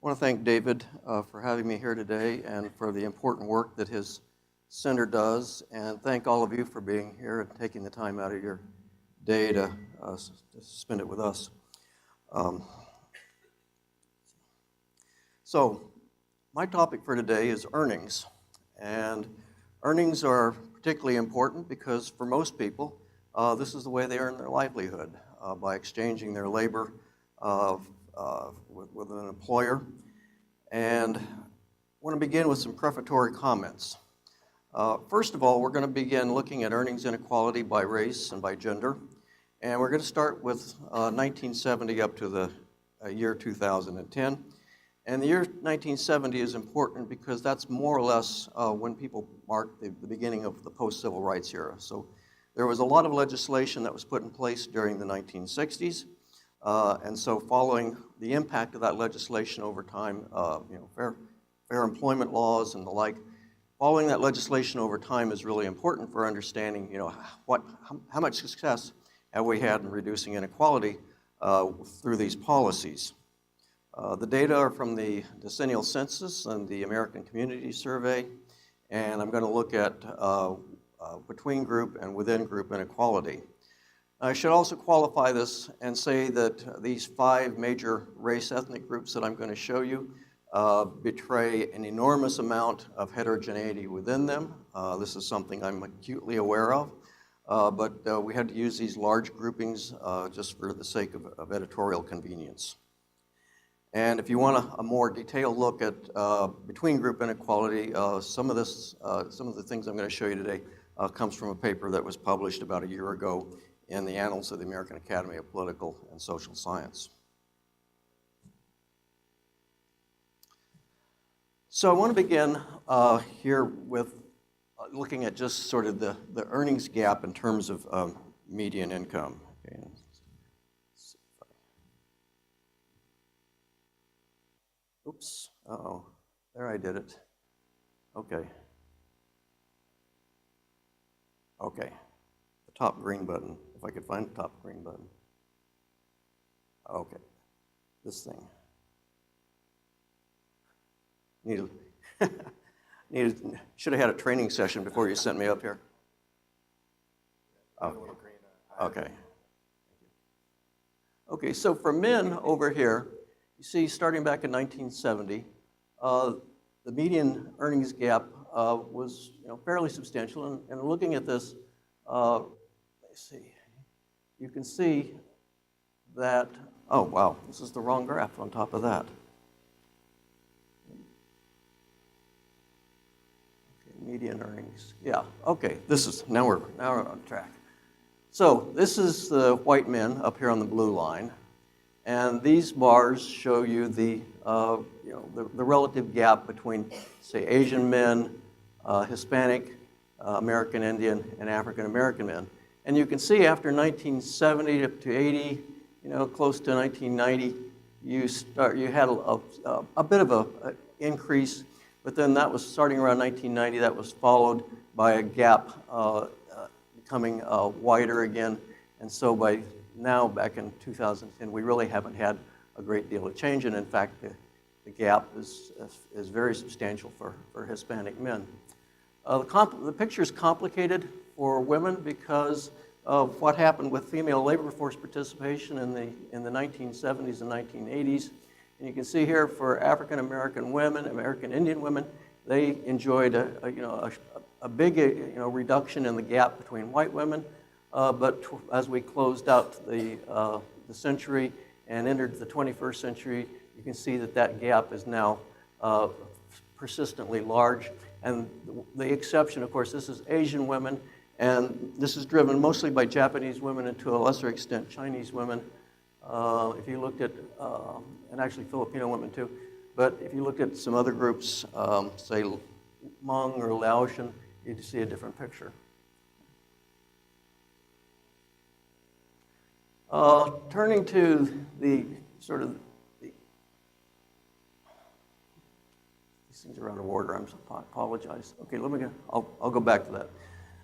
want to thank David for having me here today and for the important work that his center does, and thank all of you for being here and taking the time out of your day to spend it with us. So my topic for today is earnings, and earnings are particularly important because for most people this is the way they earn their livelihood, by exchanging their labor with an employer. And I want to begin with some prefatory comments. First of all, we're going to begin looking at earnings inequality by race and by gender. And we're going to start with 1970 up to the year 2010. And the year 1970 is important because that's more or less when people mark the beginning of the post-civil rights era. So there was a lot of legislation that was put in place during the 1960s. And so following the impact of that legislation over time, fair employment laws and the like, following that legislation over time is really important for understanding, how much success have we had in reducing inequality through these policies. The data are from the decennial census and the American Community Survey, and I'm going to look at between group and within group inequality. I should also qualify this and say that these 5 major race ethnic groups that I'm going to show you betray an enormous amount of heterogeneity within them. This is something I'm acutely aware of, but we had to use these large groupings just for the sake of editorial convenience. And if you want a more detailed look at between group inequality, some of the things I'm going to show you today comes from a paper that was published about a year ago in the Annals of the American Academy of Political and Social Science. So I want to begin here with looking at just sort of the earnings gap in terms of median income. Okay. Oops, uh-oh, there I did it. Okay. Okay, the top green button, if I could find the top green button. Okay, this thing. Should have had a training session before you sent me up here. Okay. Okay. Okay, so for men over here, you see starting back in 1970, the median earnings gap was fairly substantial. And looking at this, let's see, you can see that, oh wow, this is the wrong graph on top of that. Median earnings. Yeah, okay, now we're on track. So this is the white men up here on the blue line, and these bars show you the relative gap between, say, Asian men, Hispanic, American Indian, and African American men. And you can see after 1970 to 80, close to 1990, you had a bit of an increase. But then that was starting around 1990, that was followed by a gap becoming wider again. And so by now, back in 2010, we really haven't had a great deal of change. And in fact, the gap is very substantial for Hispanic men. The picture is complicated for women because of what happened with female labor force participation in the 1970s and 1980s. And you can see here for African American women, American Indian women, they enjoyed a big reduction in the gap between white women. But as we closed out the century and entered the 21st century, you can see that gap is now persistently large. And the exception, of course, this is Asian women, and this is driven mostly by Japanese women and to a lesser extent Chinese women. If you looked at, and actually Filipino women too, but if you look at some other groups, say Hmong or Laotian, you'd see a different picture. Turning to these things are out of order, I apologize. Okay, I'll go back to that.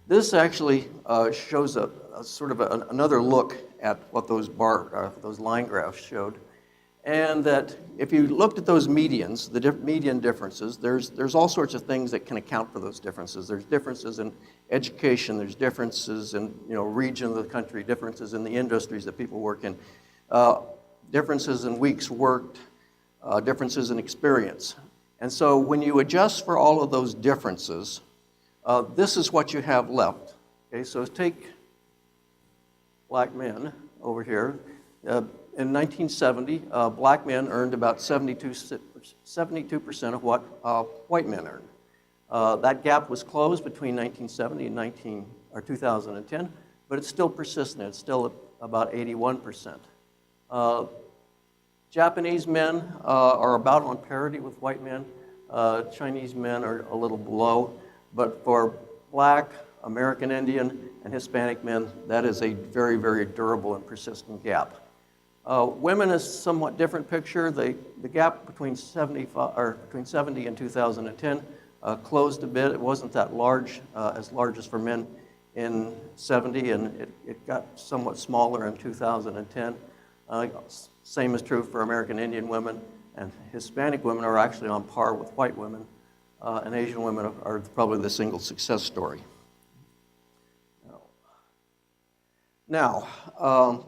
This actually shows a sort of another look at what those line graphs showed. And that if you looked at those medians, the median differences, there's all sorts of things that can account for those differences. There's differences in education, there's differences in region of the country, differences in the industries that people work in, differences in weeks worked, differences in experience. And so when you adjust for all of those differences, this is what you have left. Okay, so take black men over here. In 1970, black men earned about 72% of what white men earned. That gap was closed between 1970 and 2010, but it's still persistent. It's still at about 81%. Japanese men are about on parity with white men. Chinese men are a little below, but for black, American Indian, and Hispanic men, that is a very, very durable and persistent gap. Women is a somewhat different picture. The gap between 70 and 2010 closed a bit. It wasn't that large, as large as for men in 70, and it got somewhat smaller in 2010. Same is true for American Indian women, and Hispanic women are actually on par with white women, and Asian women are probably the single success story. Now,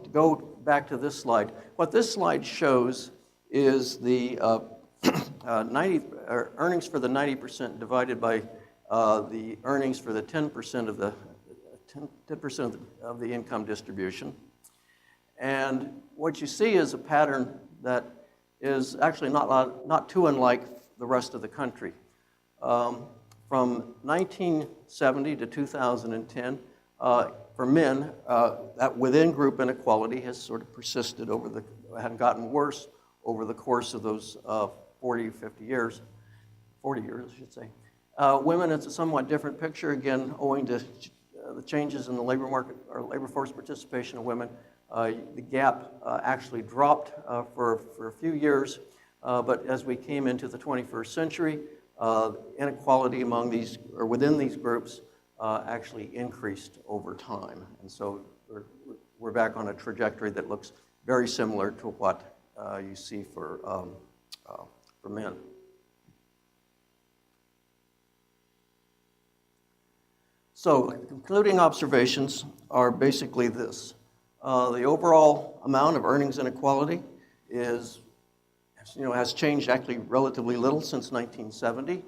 to go back to this slide, what this slide shows is the earnings for the 90% divided by the earnings for the 10% of the 10% of the income distribution. And what you see is a pattern that is actually not too unlike the rest of the country. From 1970 to 2010, for men, that within-group inequality has sort of persisted had gotten worse over the course of those 40 years, I should say. Women, it's a somewhat different picture, again, owing to the changes in the labor market or labor force participation of women. The gap actually dropped for a few years, but as we came into the 21st century, inequality among these, or within these groups, actually increased over time. And so we're back on a trajectory that looks very similar to what you see for men. So concluding observations are basically this. The overall amount of earnings inequality has changed actually relatively little since 1970.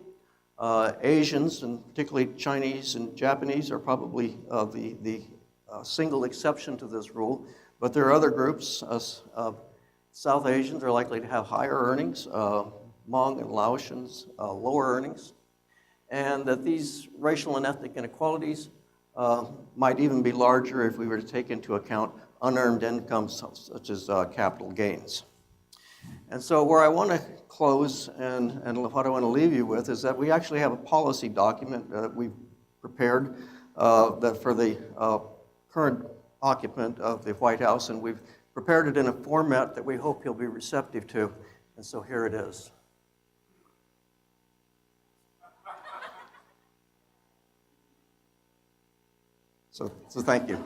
Asians, and particularly Chinese and Japanese, are probably the single exception to this rule, but there are other groups. South Asians are likely to have higher earnings, Hmong and Laotians lower earnings, and that these racial and ethnic inequalities might even be larger if we were to take into account unearned incomes such as capital gains. And so where I want to close and what I want to leave you with is that we actually have a policy document that we've prepared that for the current occupant of the White House, and we've prepared it in a format that we hope he'll be receptive to, and so here it is. So thank you.